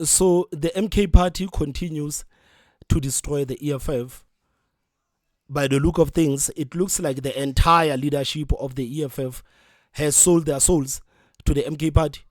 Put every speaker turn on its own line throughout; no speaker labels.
So the MK party continues to destroy the EFF. By the look of things, it looks like the entire leadership of the EFF has sold their souls to the MK party.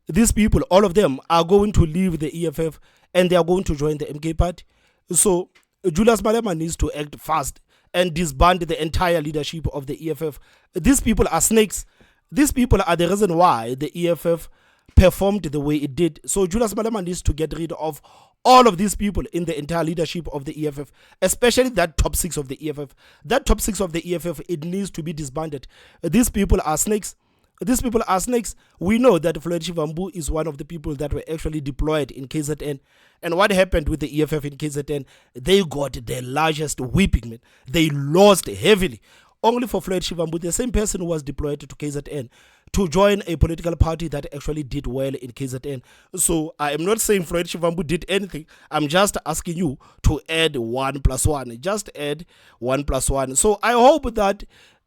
These people, all of them, are going to leave the EFF and they are going to join the MK party. So Julius Malema needs to act fast and disband the entire leadership of the EFF. These people are snakes. These people are the reason why the EFF performed the way it did. So Julius Malema needs to get rid of all of these people in the entire leadership of the EFF, especially that top six of the EFF. That top six of the EFF, it needs to be disbanded. These people are snakes. These people are snakes. We know that Floyd Shivambu is one of the people that were actually deployed in KZN. And what happened with the EFF in KZN? They got the largest whipping, man. They lost heavily. Only for Floyd Shivambu, the same person who was deployed to KZN, to join a political party that actually did well in KZN. So I am not saying Floyd Shivambu did anything. I'm just asking you to add 1 + 1. Just add 1 + 1. So I hope that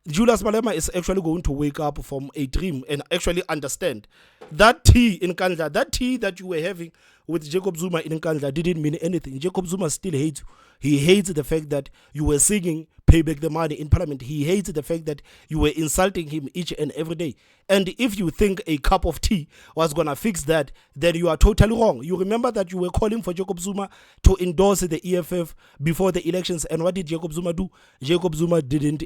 Julius Malema is actually going to wake up from a dream and actually understand that tea in Nkandla, that tea that you were having with Jacob Zuma in Nkandla didn't mean anything. Jacob Zuma still hates you. He hates the fact that you were singing "Pay Back the Money" in Parliament. He hates the fact that you were insulting him each and every day. And if you think a cup of tea was going to fix that, then you are totally wrong. You remember that you were calling for Jacob Zuma to endorse the EFF before the elections. And what did Jacob Zuma do? Jacob Zuma didn't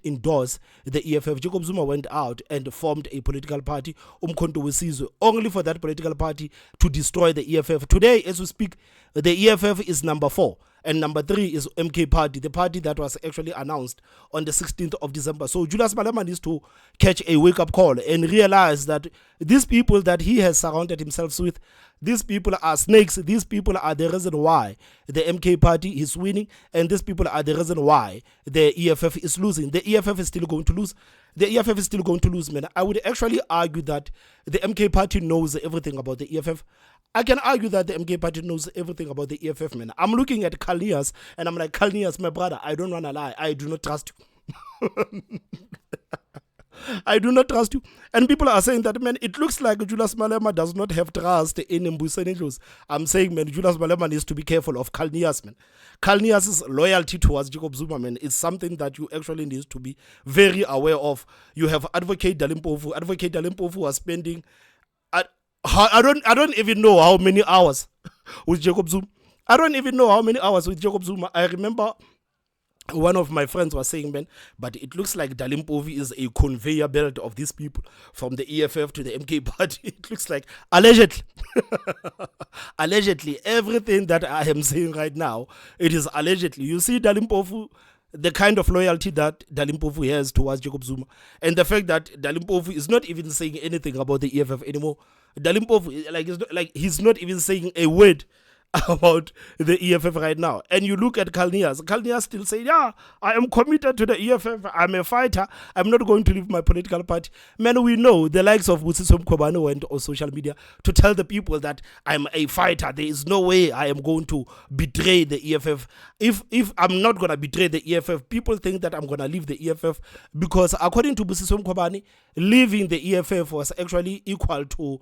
endorse the EFF. Jacob Zuma went out and formed a political party, Busisiwe, only for that political party to destroy the EFF. Today, as we speak, the EFF is number 4. And number 3 is MK party, the party that was actually announced on the 16th of December. So Julius Malema needs to catch a wake-up call and realize that these people that he has surrounded himself with, these people are snakes. These people are the reason why the MK party is winning, and these people are the reason why the EFF is losing. The EFF is still going to lose. The EFF is still going to lose, man. I would actually argue that the MK party knows everything about the EFF. I can argue that the MK party knows everything about the EFF, man. I'm looking at Kalnias and I'm like, Kalnias, my brother, I don't want to lie. I do not trust you. I do not trust you. And people are saying that, man, it looks like Julius Malema does not have trust in Mbuseni Ndlozi. I'm saying, man, Julius Malema needs to be careful of Kalnias, man. Kalnias' loyalty towards Jacob Zuma, man, is something that you actually need to be very aware of. You have Advocate Dalimpofu. Advocate Dalimpofu was spending... I don't even know how many hours with Jacob Zuma. I don't even know how many hours with Jacob Zuma. I remember one of my friends was saying, man, but it looks like Dalimpofu is a conveyor belt of these people from the EFF to the MK party. It looks like, allegedly, allegedly, everything that I am saying right now, it is allegedly. You see Dalimpofu, the kind of loyalty that Dalimpofu has towards Jacob Zuma, and the fact that Dalimpofu is not even saying anything about the EFF anymore. Dalimpofu, he's not even saying a word about the EFF right now. And you look at Kalnias. Kalnias still saying, yeah, I am committed to the EFF. I'm a fighter. I'm not going to leave my political party. Man, we know the likes of Busisiwe Mkhwebane went on social media to tell the people that I'm a fighter. There is no way I am going to betray the EFF. If I'm not going to betray the EFF, people think that I'm going to leave the EFF, because according to Busisiwe Mkhwebane, leaving the EFF was actually equal to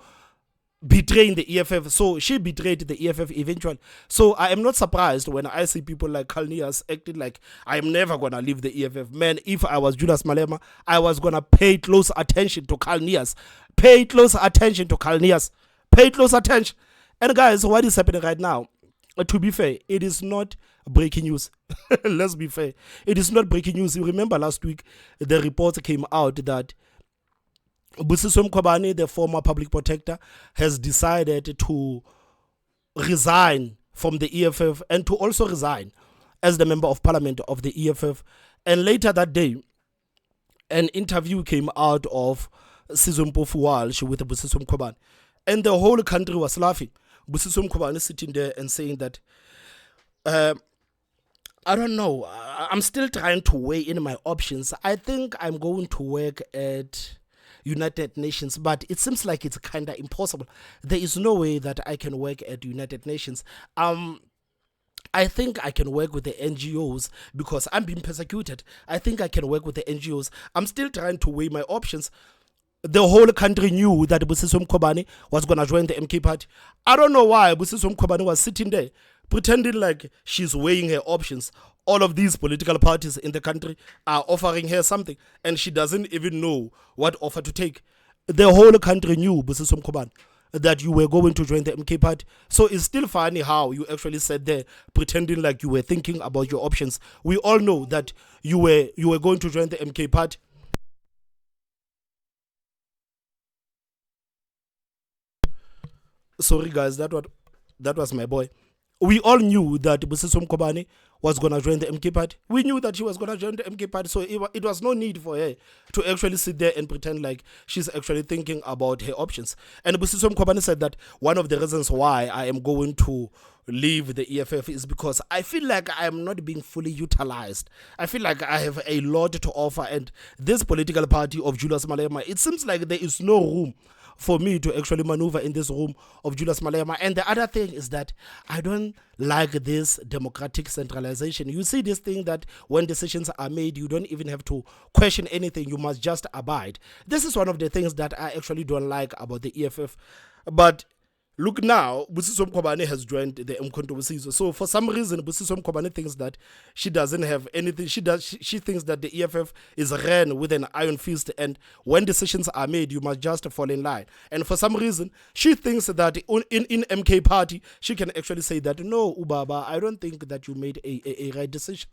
betraying the EFF. So she betrayed the EFF eventually. So I am not surprised when I see people like Kalnias acting like I am never gonna leave the EFF. Man, if I was Julius Malema, I was gonna pay close attention to Kalnias. Pay close attention to Kalnias. Pay close attention. And guys, what is happening right now? To be fair, it is not breaking news. Let's be fair. It is not breaking news. You remember last week the report came out that Busisiwe Mkhwebane, the former public protector, has decided to resign from the EFF and to also resign as the member of parliament of the EFF. And later that day, an interview came out of Sizwe Mpofu-Walsh with Busisiwe Mkhwebane, and the whole country was laughing. Busisiwe Mkhwebane sitting there and saying that, I don't know, I'm still trying to weigh in my options. I think I'm going to work at United Nations, but it seems like it's kind of impossible. There is no way that I can work at United Nations. I think I can work with the NGOs because I'm being persecuted. I think I can work with the NGOs. I'm still trying to weigh my options. the whole country knew that Busisiwe Mkhwebane was going to join the MK party. I don't know why Busisiwe Mkhwebane was sitting there pretending like she's weighing her options. All of these political parties in the country are offering her something, and she doesn't even know what offer to take. The whole country knew, Busisiwe Mkhwebane, that you were going to join the MK party. So it's still funny how you actually sat there pretending like you were thinking about your options. We all know that you were going to join the MK party. Sorry guys, that was my boy. We all knew that Busisiwe Mkhwebane was going to join the MK party. We knew that she was going to join the MK party, so it was no need for her to actually sit there and pretend like she's actually thinking about her options. And Busisiwe Mkhwebane said that one of the reasons why I am going to leave the EFF is because I feel like I am not being fully utilized. I feel like I have a lot to offer, and this political party of Julius Malema, it seems like there is no room for me to actually maneuver in this room of Julius Malema. And the other thing is that I don't like this democratic centralization. You see this thing that when decisions are made, you don't even have to question anything. You must just abide. This is one of the things that I actually don't like about the EFF. But look now, Busisiwe Mkhwebane has joined the Busisiwe. So for some reason, Busisiwe Mkhwebane thinks that she doesn't have anything. She thinks that the EFF is ran with an iron fist, and when decisions are made, you must just fall in line. And for some reason, she thinks that in MK party, she can actually say that, no, Ubaba, I don't think that you made a right decision.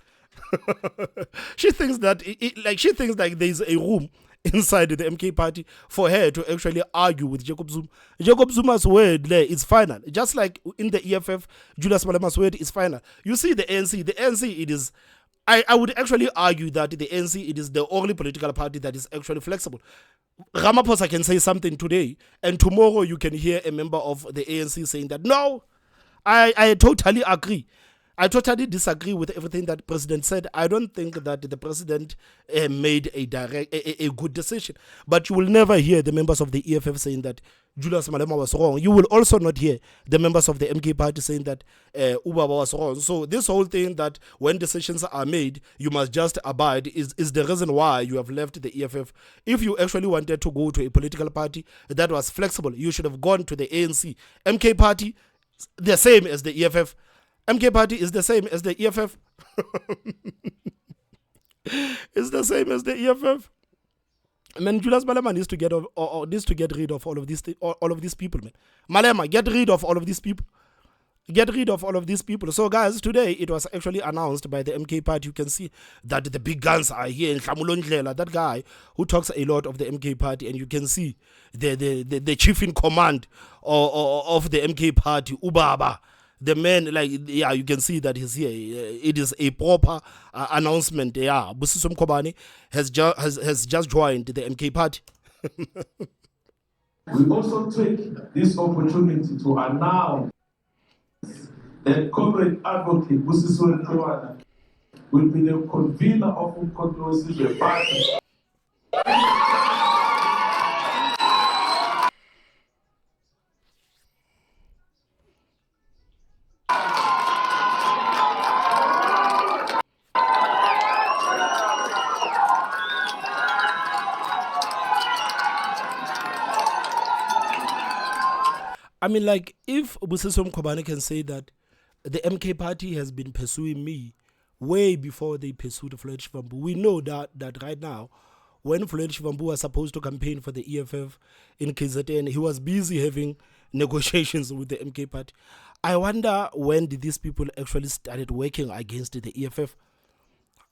She thinks that she thinks like there's a room inside the MK party for her to actually argue with Jacob Zuma. Jacob Zuma's word there is final. Just like in the EFF, Julius Malema's word is final. You see the ANC, it is, I would actually argue that the ANC, it is the only political party that is actually flexible. Ramaphosa can say something today, and tomorrow you can hear a member of the ANC saying that, no, I totally agree. I totally disagree with everything that the president said. I don't think that the president made a good decision. But you will never hear the members of the EFF saying that Julius Malema was wrong. You will also not hear the members of the MK party saying that Ubaba was wrong. So this whole thing that when decisions are made, you must just abide is the reason why you have left the EFF. If you actually wanted to go to a political party that was flexible, you should have gone to the ANC. MK party, the same as the EFF. MK party is the same as the EFF. It's the same as the EFF. Man, Julius Malema needs to get rid of all of these people, man. Malema, get rid of all of these people. Get rid of all of these people. So, guys, today it was actually announced by the MK party. You can see that the big guns are here in Hlamulo Ndlela, that guy who talks a lot of the MK party, and you can see the chief in command of the MK party, Ubaba. The man, like, yeah, you can see that he's here. It is a proper announcement. Yeah, Busisiwe Mkhwebane has just joined the MK party.
We also take this opportunity to announce that Comrade Advocate Busisiwe Mkhwebane will be the convener of the party.
I mean, like, if Busisiwe Mkhwebane can say that the MK party has been pursuing me way before they pursued Floyd Shivambu, we know that right now, when Floyd Shivambu was supposed to campaign for the EFF in KZN, he was busy having negotiations with the MK party. I wonder when did these people actually started working against the EFF?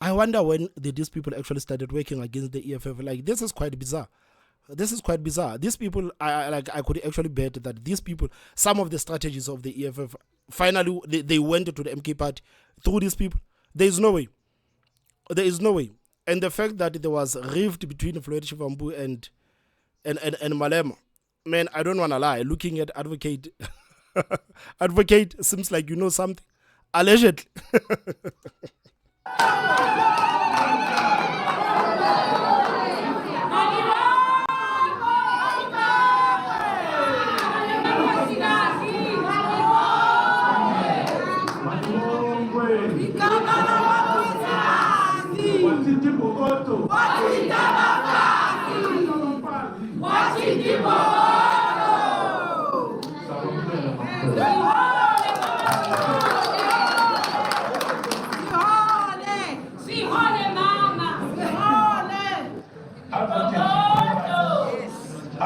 I wonder when did these people actually started working against the EFF? Like, this is quite bizarre. This is quite bizarre. These people, I could actually bet that these people, some of the strategies of the EFF, finally they went to the MK party through these people. There is no way. There is no way. And the fact that there was a rift between Floyd Shivambu and Malema, man, I don't want to lie. Looking at Advocate, Advocate seems like you know something. Allegedly.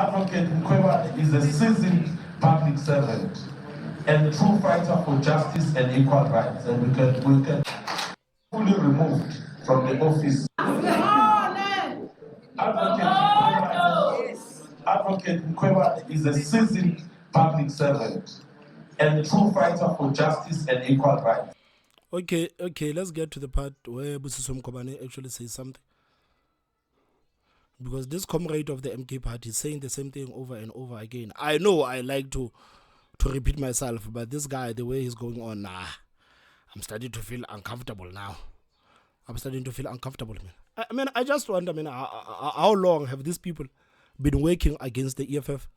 Advocate Mkhwebane is a seasoned public servant and true fighter for justice and equal rights, and we can fully removed from the office. Advocate Mkhwebane is a seasoned public servant and true fighter for justice and equal rights.
Okay, let's get to the part where Busisiwe Mkhwebane actually says something. Because this comrade of the MK party is saying the same thing over and over again. I know I like to repeat myself, but this guy, the way he's going on, I'm starting to feel uncomfortable now. Man. I just wonder, how long have these people been working against the EFF?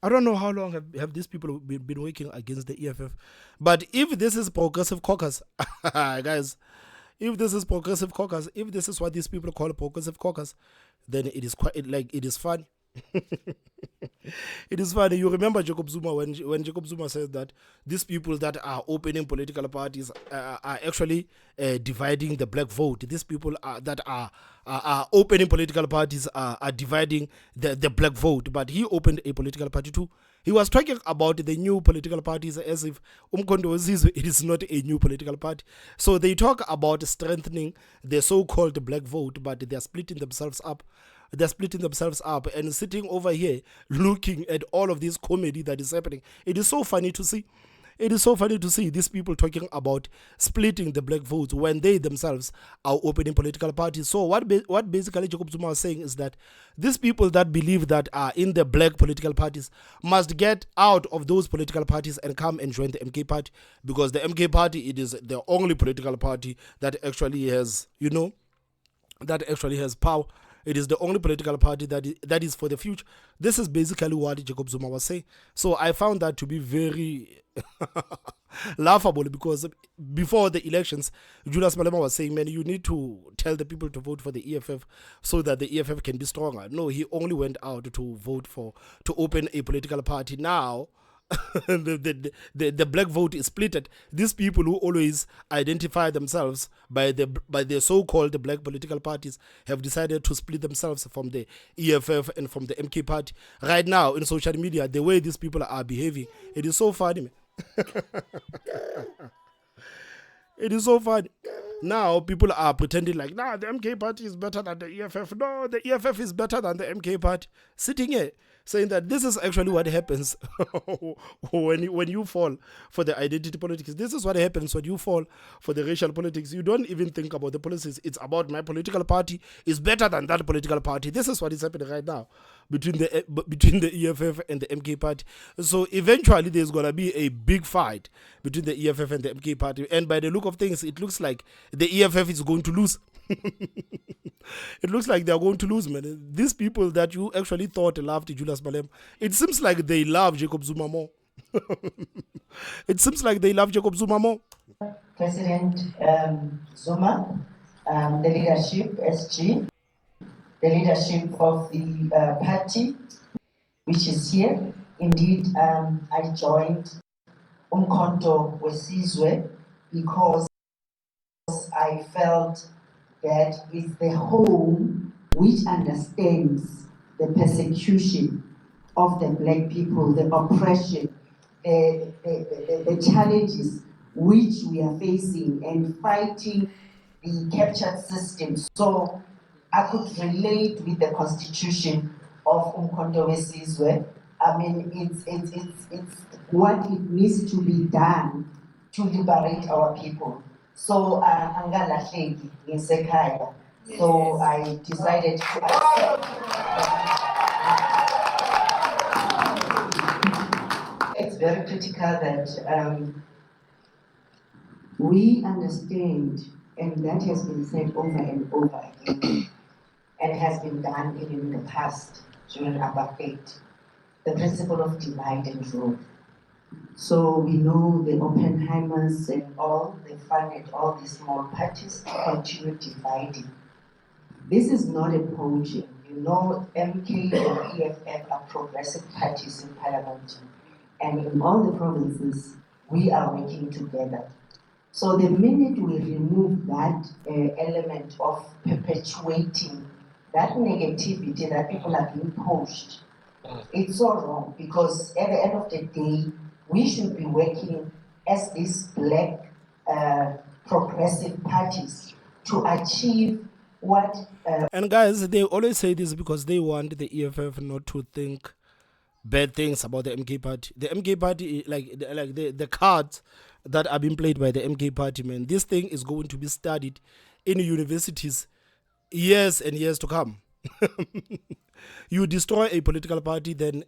I don't know how long have these people been working against the EFF. But if this is progressive caucus, guys, if this is progressive caucus, if this is what these people call progressive caucus, then it is quite it is fun. It is funny. You remember Jacob Zuma when Jacob Zuma says that these people that are opening political parties are actually dividing the black vote. These people that are opening political parties are dividing the black vote. But he opened a political party too. He was talking about the new political parties as if it is not a new political party. So they talk about strengthening the so-called black vote, but they are splitting themselves up. They're splitting themselves up and sitting over here looking at all of this comedy that is happening. It is so funny to see. It is so funny to see these people talking about splitting the black votes when they themselves are opening political parties. So what basically Jacob Zuma was saying is that these people that believe that are in the black political parties must get out of those political parties and come and join the MK party, because the MK party, it is the only political party that actually has, that actually has power. It is the only political party that is for the future. This is basically what Jacob Zuma was saying. So I found that to be very laughable, because before the elections, Julius Malema was saying, man, you need to tell the people to vote for the EFF so that the EFF can be stronger. No, he only went out to open a political party. Now, the black vote is splitted. These people who always identify themselves by the so-called black political parties have decided to split themselves from the EFF and from the MK party. Right now in social media, the way these people are behaving, it is so funny, man. It is so funny. Now people are pretending like, the MK party is better than the EFF. No, the EFF is better than the MK party. Sitting here saying that this is actually what happens when you fall for the identity politics. This is what happens when you fall for the racial politics. You don't even think about the policies. It's about my political party is better than that political party. This is what is happening right now between the EFF and the MK party. So eventually there's going to be a big fight between the EFF and the MK party. And by the look of things, it looks like the EFF is going to lose. It looks like they're going to lose, man. These people that you actually thought loved Julius Malema, it seems like they love Jacob Zuma more. It seems like they love Jacob Zuma more.
President Zuma, the leadership, SG, the leadership of the party, which is here. Indeed, I joined Umkhonto Wesizwe because I felt that it's the home which understands the persecution of the black people, the oppression, the challenges which we are facing and fighting the captured system. So I could relate with the constitution of Umkhonto Wesizwe. I mean, it's what it needs to be done to liberate our people. So angalahleki ngisekhaya. So I decided to accept. It's very critical that we understand, and that has been said over and over again, and has been done even in the past during apartheid, the principle of divide and rule. So we know the Oppenheimers and all, they funded all these small parties to continue dividing. This is not a project. You know, MK and EFF are progressive parties in parliament. And in all the provinces, we are working together. So the minute we remove that element of perpetuating that negativity that people are being pushed It's so wrong because at the end of the day, we should be working as these black progressive parties to achieve what
And guys, they always say this because they want the EFF not to think bad things about the MK party. The MK party, like the cards that are being played by the MK party, man, this thing is going to be studied in universities years and years to come. You destroy a political party, then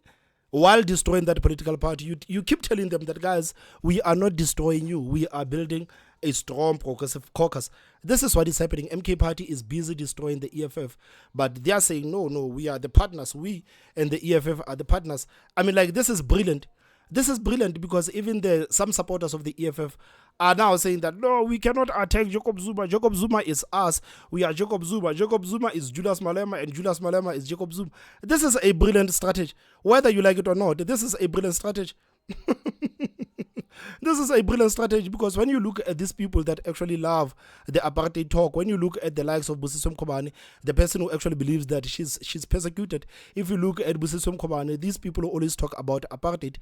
while destroying that political party, you keep telling them that, guys, we are not destroying you, we are building a strong progressive caucus. This is what is happening. MK party is busy destroying the EFF, but they are saying no, we are the partners, we and the EFF are the partners. I mean, like, this is brilliant. This is brilliant because even some supporters of the EFF are now saying that no, we cannot attack Jacob Zuma. Jacob Zuma is us. We are Jacob Zuma. Jacob Zuma is Julius Malema, and Julius Malema is Jacob Zuma. This is a brilliant strategy. Whether you like it or not, this is a brilliant strategy. This is a brilliant strategy because when you look at these people that actually love the apartheid talk, when you look at the likes of Busisiwe Mkhwebane, the person who actually believes that she's persecuted, if you look at Busisiwe Mkhwebane, these people who always talk about apartheid,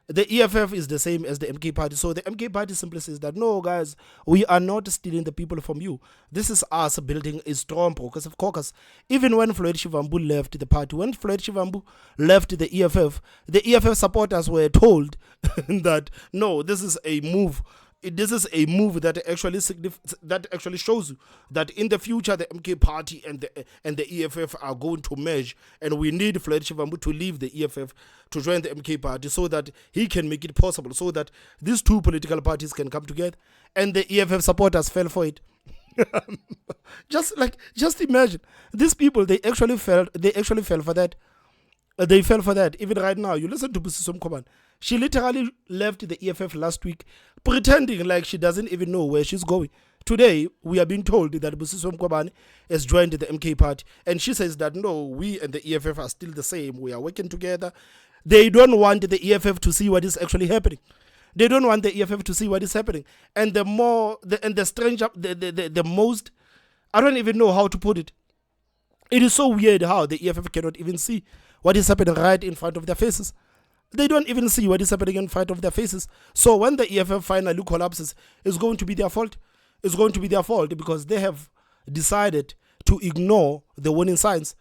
the EFF is the same as the MK party. So the MK party simply says that no, guys, we are not stealing the people from you. This is us building a strong progressive caucus. Even when Floyd Shivambu left the party, when Floyd Shivambu left the EFF supporters were told that no, this is a move. This is a move that actually shows you that in the future the MK party and the EFF are going to merge, and we need Floyd Shivambu to leave the EFF to join the MK party so that he can make it possible, so that these two political parties can come together. And the EFF supporters fell for it. just imagine, these people, they actually fell for that. They fell for that. Even right now, you listen to Busisiwe Mkhwebane. She literally left the EFF last week, pretending like she doesn't even know where she's going. Today, we are being told that Busisiwe Mkhwebane has joined the MK party, and she says that no, we and the EFF are still the same. We are working together. They don't want the EFF to see what is actually happening. They don't want the EFF to see what is happening. And the most, I don't even know how to put it. It is so weird how the EFF cannot even see what is happening right in front of their faces. They don't even see what is happening in front of their faces. So when the EFF finally collapses, it's going to be their fault. It's going to be their fault because they have decided to ignore the warning signs.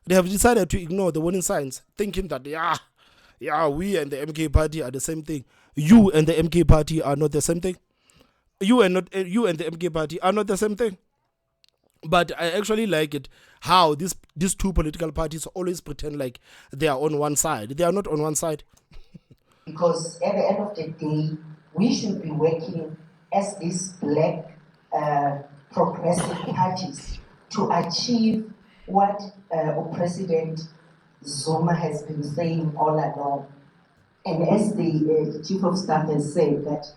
They have decided to ignore the warning signs, thinking that, we and the MK party are the same thing. You and the MK party are not the same thing. You and the MK party are not the same thing. But I actually like it how these two political parties always pretend like they are on one side. They are not on one side.
Because at the end of the day, we should be working as these black progressive parties to achieve what President Zuma has been saying all along. And as the Chief of Staff has said that,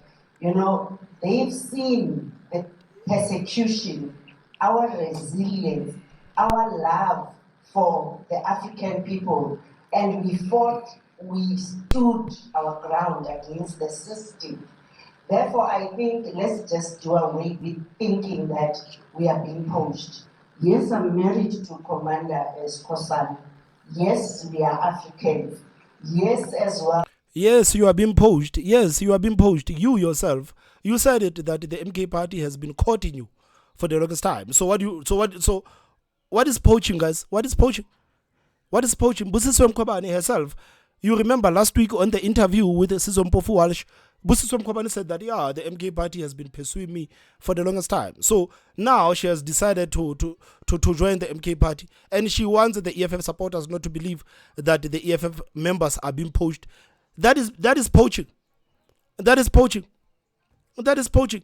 they've seen the persecution, our resilience, our love for the African people, and we stood our ground against the system. Therefore, I think let's just do away with thinking that we are being poached. Yes, I'm married to Commander Skosan. Yes, we are Africans. Yes, as well.
Yes, you are being poached. Yes, you are being poached. You yourself, you said it that the MK party has been courting you for the longest time. So what is poaching, guys? What is poaching? What is poaching? Busisiwe Mkhwebane herself. You remember last week on the interview with Sizwe Mpofu Walsh, Busisiwe Mkhwebane said that the MK party has been pursuing me for the longest time. So now she has decided to join the MK party, and she wants the EFF supporters not to believe that the EFF members are being poached. That is poaching. That is poaching. That is poaching.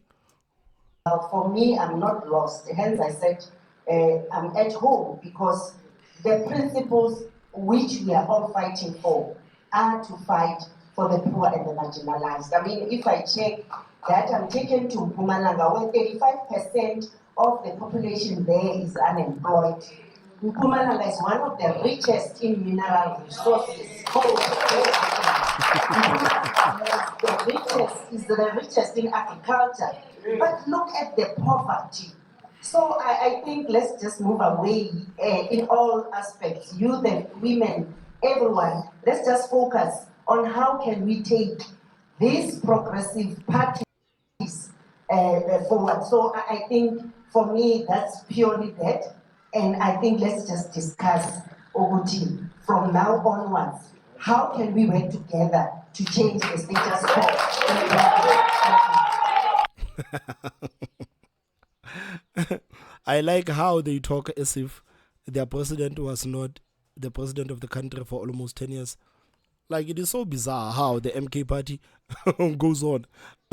For me, I'm not lost. Hence, I said I'm at home because the principles which we are all fighting for are to fight for the poor and the marginalized. I mean, if I check that, I'm taken to Mpumalanga, where 35% of the population there is unemployed. Mpumalanga is one of the richest in mineral resources. The richest in agriculture. But look at the poverty. So I think let's just move away in all aspects. Youth and women everyone, let's just focus on how can we take these progressive parties forward. So I think for me, that's purely that. And I think let's just discuss, Oguti, from now onwards, how can we work together to change the status quo?
I like how they talk as if their president was not the president of the country for almost 10 years. Like, it is so bizarre how the MK party goes on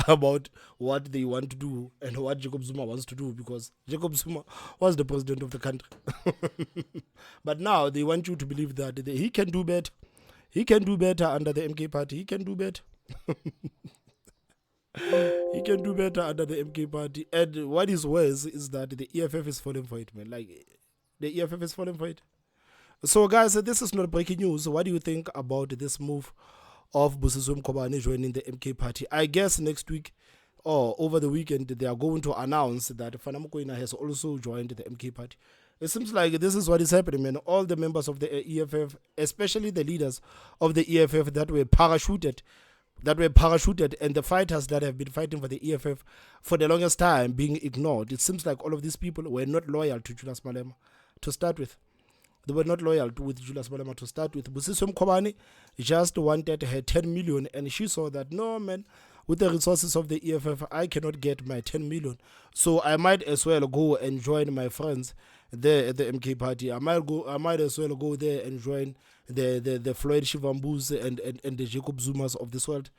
about what they want to do and what Jacob Zuma wants to do, because Jacob Zuma was the president of the country. But now they want you to believe that he can do better. He can do better under the MK party. He can do better. He can do better under the MK party. And what is worse is that the EFF is falling for it, man. Like, the EFF is falling for it. So, guys, this is not breaking news. What do you think about this move of Busisiwe Mkhwebane joining the MK party? I guess next week or over the weekend, they are going to announce that Fanamukoina has also joined the MK party. It seems like this is what is happening, man. All the members of the EFF, especially the leaders of the EFF that were parachuted, and the fighters that have been fighting for the EFF for the longest time being ignored. It seems like all of these people were not loyal to Julius Malema to start with. They were not loyal with Julius Malema to start with. Busisiwe Mkhwebane just wanted her 10 million, and she saw that, no, man, with the resources of the EFF, I cannot get my 10 million. So I might as well go and join my friends there at the MK party. I might as well go there and join the Floyd Shivambus and the Jacob Zumas of this world.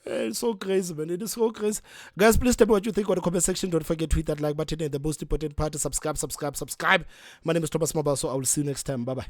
It's so crazy, man. It is so crazy. Guys, please tell me what you think on the comment section. Don't forget to hit that like button and the most important part is subscribe. My name is Thomas Mabaso. I will see you next time. Bye bye.